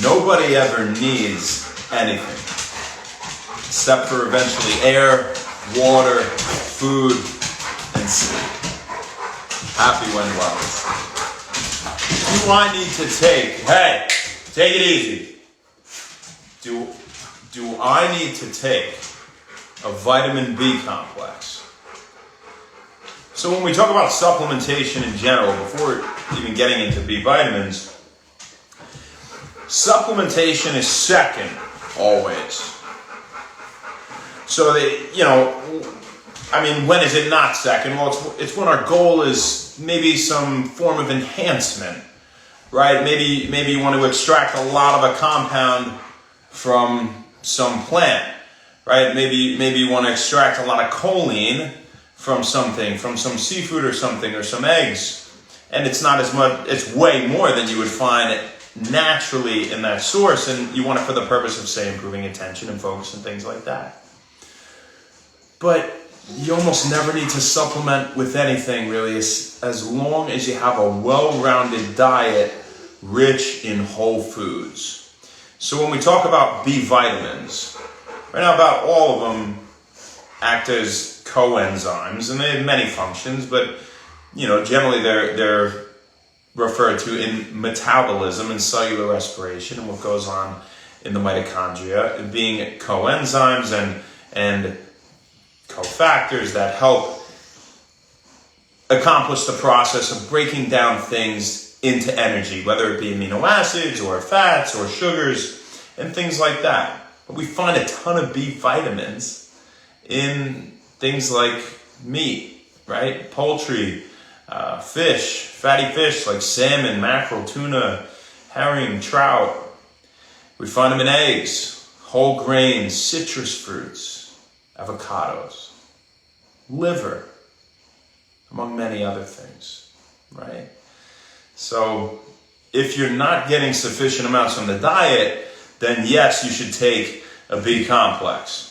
Nobody ever needs anything except for eventually air, water, food, and sleep. Happy wendwellness. Do I need to take it easy. Do I need to take a vitamin B complex? So when we talk about supplementation in general, before even getting into B vitamins, supplementation is second, always. So when is it not second? Well, it's when our goal is maybe some form of enhancement, right? Maybe you want to extract a lot of a compound from some plant, right? Maybe you want to extract a lot of choline from something, from some seafood or something, or some eggs. And it's not as much, it's way more than you would find naturally in that source, and you want it for the purpose of, say, improving attention and focus and things like that. But you almost never need to supplement with anything, really, as long as you have a well-rounded diet rich in whole foods. So when we talk about B vitamins, right now about all of them act as coenzymes, and they have many functions, but generally they're referred to in metabolism and cellular respiration and what goes on in the mitochondria, being coenzymes and cofactors that help accomplish the process of breaking down things into energy, whether it be amino acids or fats or sugars and things like that. But we find a ton of B vitamins in things like meat, right? Poultry, fish, fatty fish like salmon, mackerel, tuna, herring, trout. We find them in eggs, whole grains, citrus fruits, avocados, liver, among many other things, right? So if you're not getting sufficient amounts from the diet, then yes, you should take a B complex.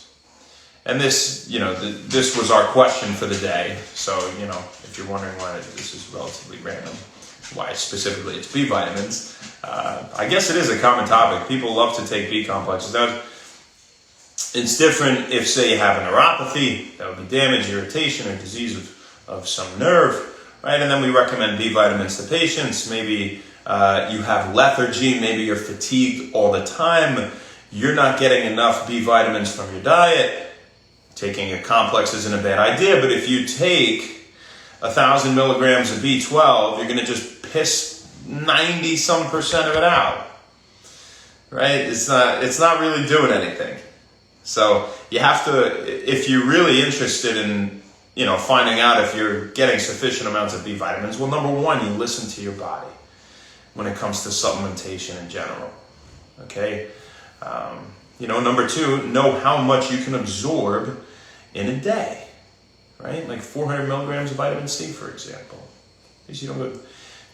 And this was our question for the day. So, if you're wondering why this is relatively random, why specifically it's B vitamins, I guess it is a common topic. People love to take B complexes. Now, it's different if, say, you have a neuropathy, that would be damage, irritation, or disease of some nerve, right? And then we recommend B vitamins to patients. Maybe you have lethargy, maybe you're fatigued all the time, you're not getting enough B vitamins from your diet. Taking a complex isn't a bad idea, but if you take 1,000 milligrams of B12, you're going to just piss 90% of it out, right? It's not really doing anything. So you have to, if you're really interested in, finding out if you're getting sufficient amounts of B vitamins, well, number one, you listen to your body when it comes to supplementation in general, okay? Number two, know how much you can absorb in a day, right? Like 400 milligrams of vitamin C, for example. Because you don't go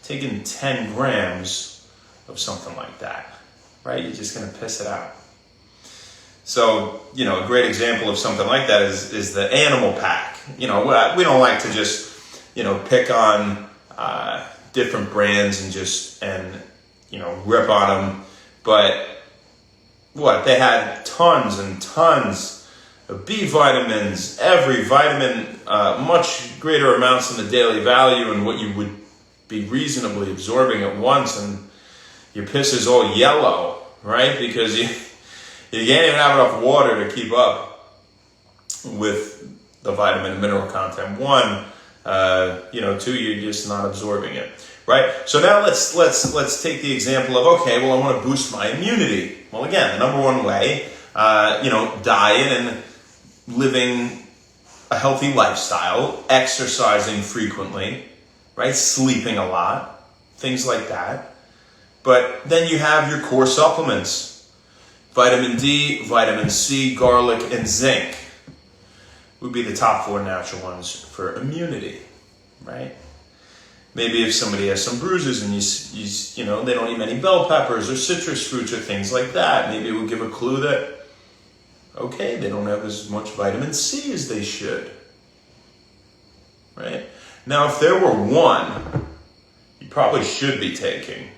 taking 10 grams of something like that, right? You're just going to piss it out. So, a great example of something like that is the animal pack. We don't like to just, pick on different brands and rip on them. But they had tons and tons of B vitamins, every vitamin, much greater amounts than the daily value and what you would be reasonably absorbing at once, and your piss is all yellow, right? Because you can't even have enough water to keep up with the vitamin and mineral content. One, two, you're just not absorbing it, right? So now let's take the example of, okay, well, I want to boost my immunity. Well, again, the number one way, diet and living a healthy lifestyle, exercising frequently, right? Sleeping a lot, things like that. But then you have your core supplements. Vitamin D, vitamin C, garlic, and zinc would be the top 4 natural ones for immunity, right? Maybe if somebody has some bruises and they don't eat many bell peppers or citrus fruits or things like that, maybe it would give a clue that, okay, they don't have as much vitamin C as they should, right? Now, if there were one, you probably should be taking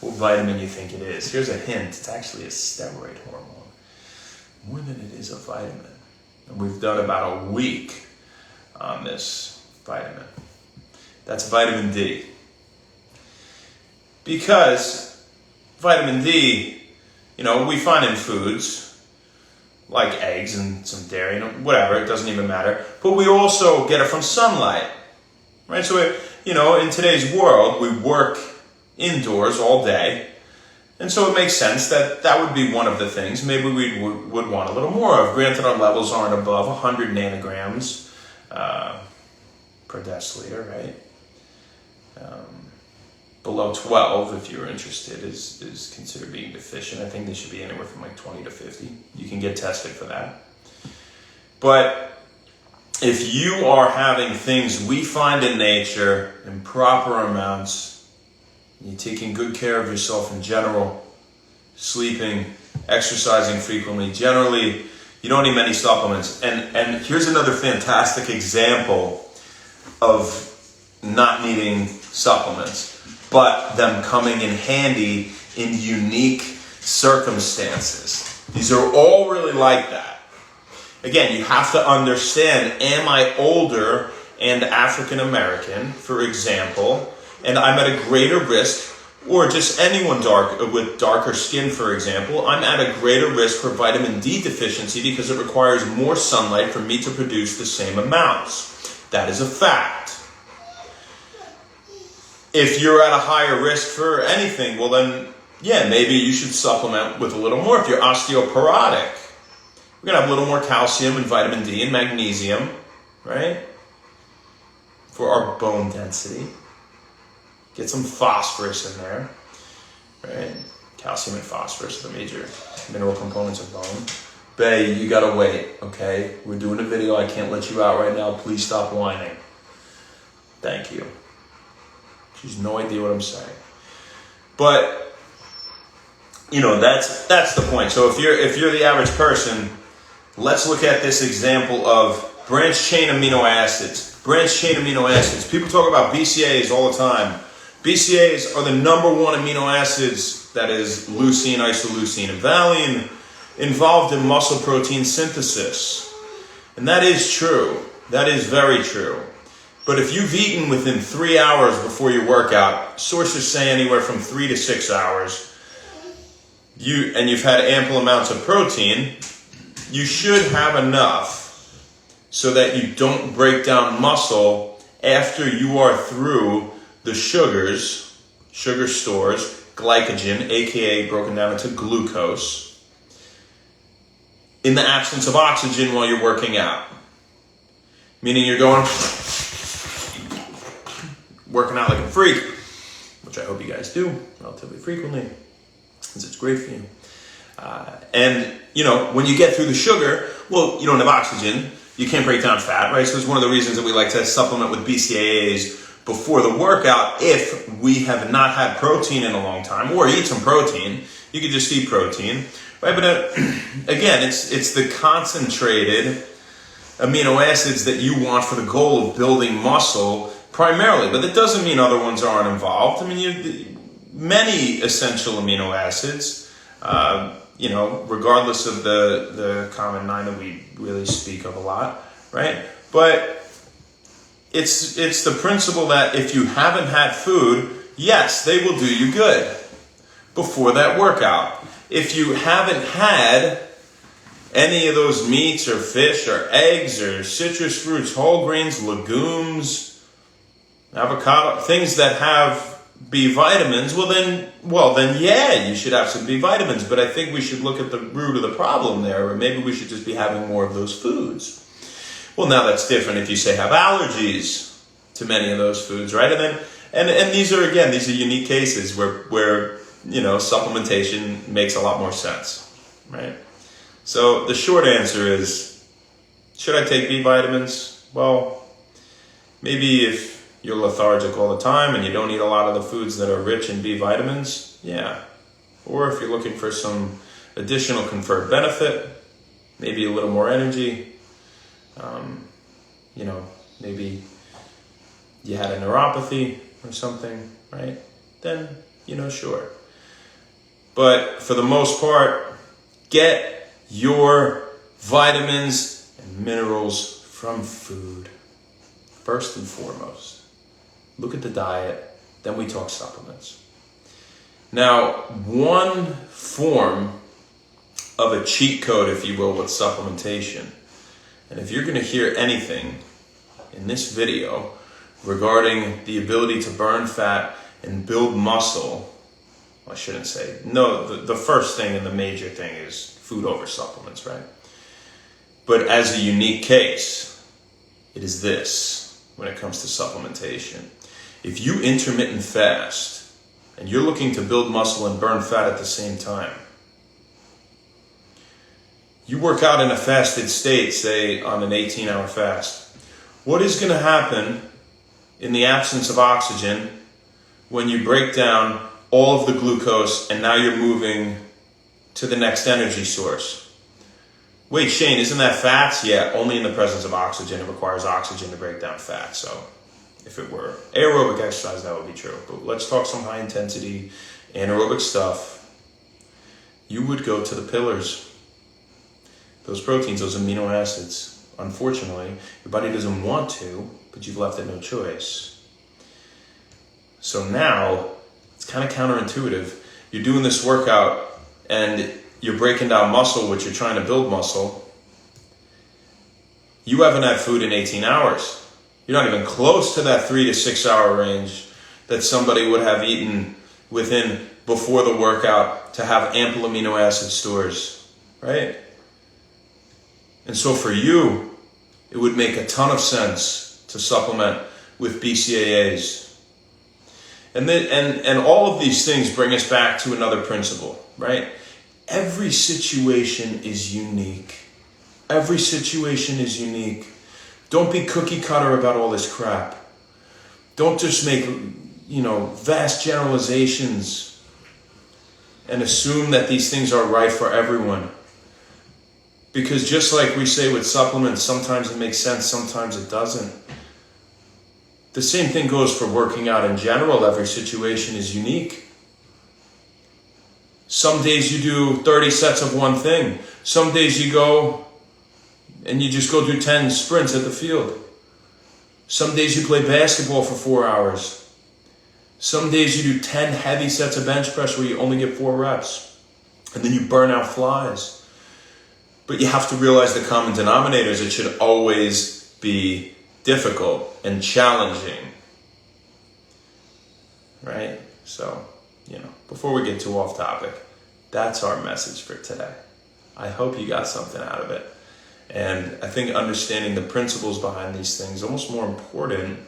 what vitamin you think it is. Here's a hint. It's actually a steroid hormone. More than it is a vitamin. And we've done about a week on this vitamin. That's vitamin D. Because vitamin D, we find in foods like eggs and some dairy, whatever, it doesn't even matter. But we also get it from sunlight, right? So, in today's world, we work indoors all day. And so it makes sense that would be one of the things maybe we would want a little more of. Granted, our levels aren't above 100 nanograms per deciliter, right? Below 12, if you're interested, is considered being deficient. I think they should be anywhere from like 20 to 50. You can get tested for that. But if you are having things we find in nature in proper amounts, you're taking good care of yourself in general, sleeping, exercising frequently, generally, you don't need many supplements. And here's another fantastic example of not needing supplements, but them coming in handy in unique circumstances. These are all really like that. Again, you have to understand, am I older and African American, for example, and I'm at a greater risk, or just anyone with darker skin, for example, I'm at a greater risk for vitamin D deficiency because it requires more sunlight for me to produce the same amounts. That is a fact. If you're at a higher risk for anything, well then, yeah, maybe you should supplement with a little more. If you're osteoporotic, we're going to have a little more calcium and vitamin D and magnesium, right? For our bone density. Get some phosphorus in there, right? Calcium and phosphorus are the major mineral components of bone. Bae, you gotta wait, okay? We're doing a video. I can't let you out right now. Please stop whining. Thank you. She has no idea what I'm saying. But, that's the point. So if you're the average person, let's look at this example of branched chain amino acids. Branched chain amino acids. People talk about BCAAs all the time. BCAAs are the number one amino acids, that is leucine, isoleucine, and valine, involved in muscle protein synthesis. And that is true. That is very true. But if you've eaten within 3 hours before your workout, sources say anywhere from 3 to 6 hours, and you've had ample amounts of protein, you should have enough so that you don't break down muscle after you are through the sugar stores, glycogen, aka broken down into glucose, in the absence of oxygen while you're working out. Meaning you're working out like a freak, which I hope you guys do relatively frequently, because it's great for you. And when you get through the sugar, well, you don't have oxygen, you can't break down fat, right? So it's one of the reasons that we like to supplement with BCAAs before the workout if we have not had protein in a long time, or eat some protein. You could just eat protein, right? But again, it's the concentrated amino acids that you want for the goal of building muscle primarily, but that doesn't mean other ones aren't involved. I mean, many essential amino acids, regardless of the common 9 that we really speak of a lot, right? But it's the principle that if you haven't had food, yes, they will do you good before that workout. If you haven't had any of those meats or fish or eggs or citrus fruits, whole grains, legumes, avocado, things that have B vitamins, well then yeah, you should have some B vitamins. But I think we should look at the root of the problem there, or maybe we should just be having more of those foods. Well, now that's different if you say have allergies to many of those foods, right? And these are unique cases where supplementation makes a lot more sense, right? So the short answer is, should I take B vitamins? Well, maybe if you're lethargic all the time and you don't eat a lot of the foods that are rich in B vitamins, yeah. Or if you're looking for some additional conferred benefit, maybe a little more energy, maybe you had a neuropathy or something, right? Then, sure. But for the most part, get your vitamins and minerals from food. First and foremost. Look at the diet, then we talk supplements. Now, one form of a cheat code, if you will, with supplementation, and if you're going to hear anything in this video regarding the ability to burn fat and build muscle, I shouldn't say, no, the first thing and the major thing is food over supplements, right? But as a unique case, it is this when it comes to supplementation. If you intermittent fast and you're looking to build muscle and burn fat at the same time, you work out in a fasted state, say on an 18-hour fast, what is going to happen in the absence of oxygen when you break down all of the glucose and now you're moving to the next energy source? Wait, Shane, isn't that fats? Yeah, only in the presence of oxygen. It requires oxygen to break down fat. So if it were aerobic exercise, that would be true. But let's talk some high intensity anaerobic stuff. You would go to the pillars. Those proteins, those amino acids. Unfortunately, your body doesn't want to, but you've left it no choice. So now, it's kind of counterintuitive. You're doing this workout and you're breaking down muscle, which you're trying to build muscle. You haven't had food in 18 hours. You're not even close to that 3 to 6 hour range that somebody would have eaten within before the workout to have ample amino acid stores, right? And so for you, it would make a ton of sense to supplement with BCAAs. And all of these things bring us back to another principle, right? Every situation is unique. Every situation is unique. Don't be cookie cutter about all this crap. Don't just make, vast generalizations and assume that these things are right for everyone. Because just like we say with supplements, sometimes it makes sense, sometimes it doesn't. The same thing goes for working out in general. Every situation is unique. Some days you do 30 sets of one thing. Some days you go and you just go do 10 sprints at the field. Some days you play basketball for 4 hours. Some days you do 10 heavy sets of bench press where you only get 4 reps. And then you burn out flies. But you have to realize the common denominators. It should always be difficult and challenging. Right? So, before we get too off topic, that's our message for today. I hope you got something out of it. And I think understanding the principles behind these things is almost more important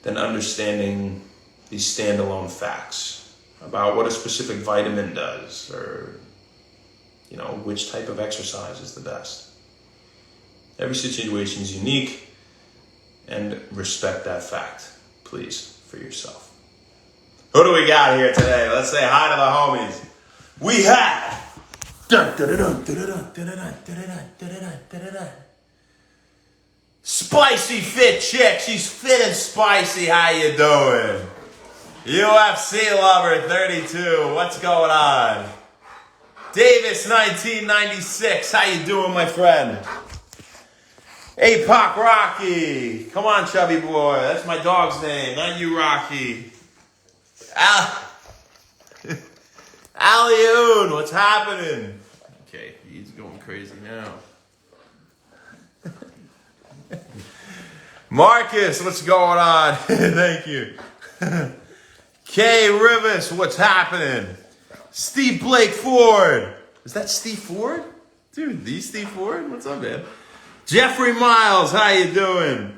than understanding these standalone facts about what a specific vitamin does or which type of exercise is the best. Every situation is unique, and respect that fact, please, for yourself. Who do we got here today? Let's say hi to the homies. We have Spicy Fit Chick. She's fit and spicy. How you doing? UFC Lover 32. What's going on? Davis 1996, how you doing, my friend? APOC Rocky, come on, chubby boy, that's my dog's name, not you, Rocky. Alioun, what's happening? Okay, he's going crazy now. Marcus, what's going on? Thank you. Kay Rivas, what's happening? Steve Blake Ford. Is that Steve Ford? Dude, the Steve Ford? What's up, man? Jeffrey Miles, how you doing?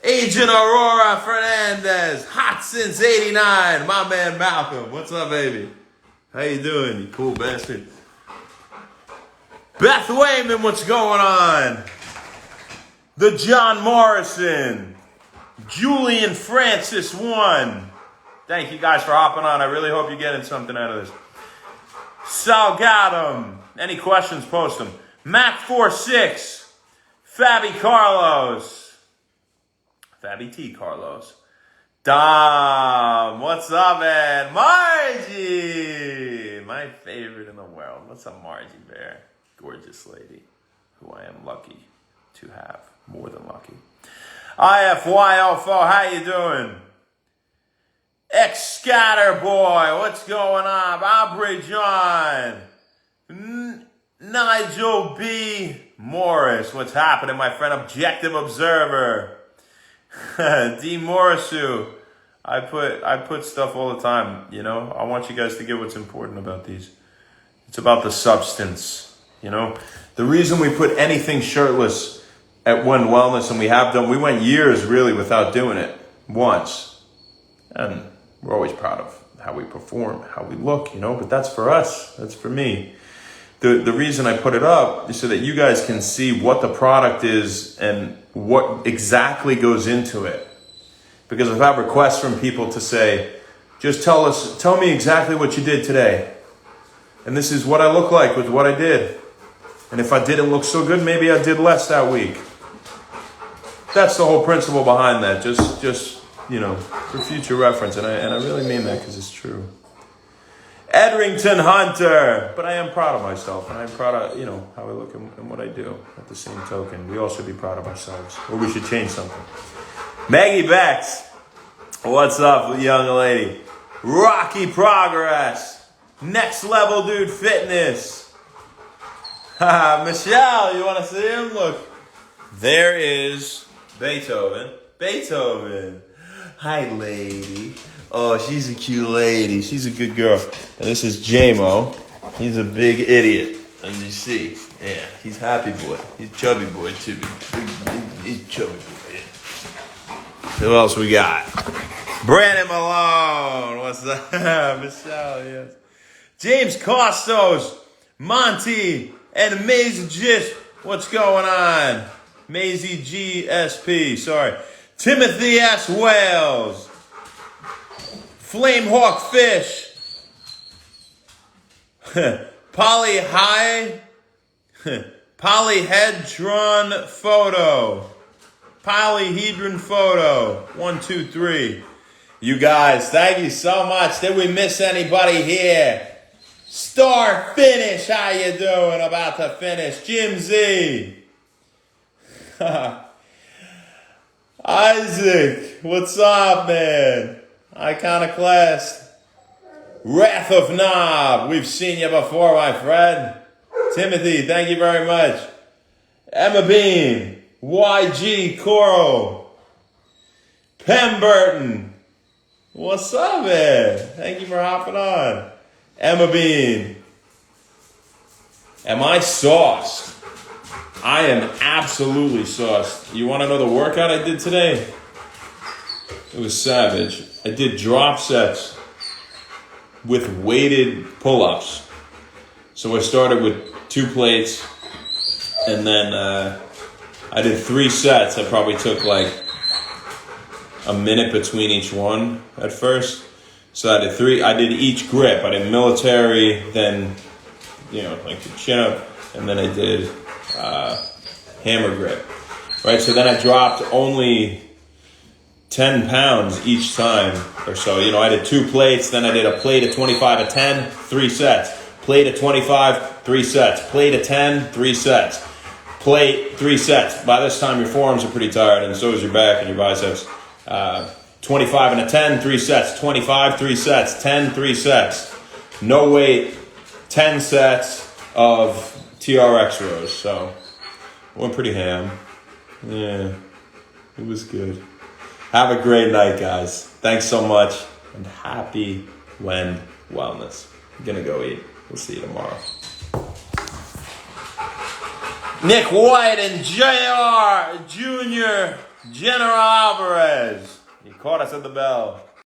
Agent Aurora Fernandez, hot since 89. My man Malcolm, what's up, baby? How you doing, you cool bastard? Beth Wayman, what's going on? The John Morrison. Julian Francis 1. Thank you guys for hopping on. I really hope you're getting something out of this. Salgadam. Any questions, post them. Mac46. Fabi Carlos. Fabi T. Carlos. Dom. What's up, man? Margie. my favorite in the world. What's up, Margie Bear? Gorgeous lady, who I am lucky to have. More than lucky. IFYO4, how you doing? X-Scatter Boy, what's going on? Aubrey John. Nigel B. Morris, what's happening, my friend? Objective Observer. D. Morrisu. I put stuff all the time, you know? I want you guys to get what's important about these. It's about the substance, you know? The reason we put anything shirtless at When Wellness, and we have done, we went years really without doing it once. And we're always proud of how we perform, how we look, you know? But that's for us. That's for me. The reason I put it up is so that you guys can see what the product is and what exactly goes into it. Because I've had requests from people to say, just tell me exactly what you did today. And this is what I look like with what I did. And if I didn't look so good, maybe I did less that week. That's the whole principle behind that. Just you know, for future reference. And I really mean that because it's true. Edrington Hunter. But I am proud of myself. And I'm proud of, you know, how I look and what I do. At the same token, we all should be proud of ourselves. Or we should change something. Maggie Bex. What's up, young lady? Rocky Progress. Next Level Dude Fitness. Michelle, you want to see him? Look. There is Beethoven. Beethoven. Hi, lady. Oh, she's a cute lady. She's a good girl. And this is J-Mo. He's a big idiot. As you see. Yeah, he's happy boy. He's chubby boy, too. He's chubby boy. Who else we got? Brandon Malone. What's that? Michelle, yes. James Costos. Monty. And Maisie Gist. What's going on? Maisie GSP. Sorry. Timothy S. Wales. Flamehawk Fish. Polyhedron Photo. Polyhedron Photo. 1, 2, 3. You guys, thank you so much. Did we miss anybody here? Star Finish, how you doing? About to finish. Jim Z. Isaac, what's up, man? Iconoclast. Wrath of Knob, we've seen you before, my friend. Timothy, thank you very much. Emma Bean. YG Coral. Pemberton. What's up, man? Thank you for hopping on. Emma Bean. Am I sauced? I am absolutely sauced. You want to know the workout I did today? It was savage. I did drop sets with weighted pull-ups. So I started with 2 plates, and then I did 3 sets. I probably took like a minute between each one at first. So I did 3. I did each grip. I did military, then, you know, like the chin-up, and then I did hammer grip. Right, so then I dropped only 10 pounds each time or so. You know, I did 2 plates, then I did a plate of 25 at 10, 3 sets. Plate of 25, 3 sets. Plate of 10, 3 sets. Plate, 3 sets. By this time, your forearms are pretty tired, and so is your back and your biceps. 25 and a 10, 3 sets. 25, 3 sets. 10, 3 sets. No weight, 10 sets of TRX rows. So, went pretty ham. Yeah, it was good. Have a great night, guys. Thanks so much, and happy When Wellness. I'm gonna go eat. We'll see you tomorrow. Nick White and JR Jr. General Alvarez. You caught us at the bell.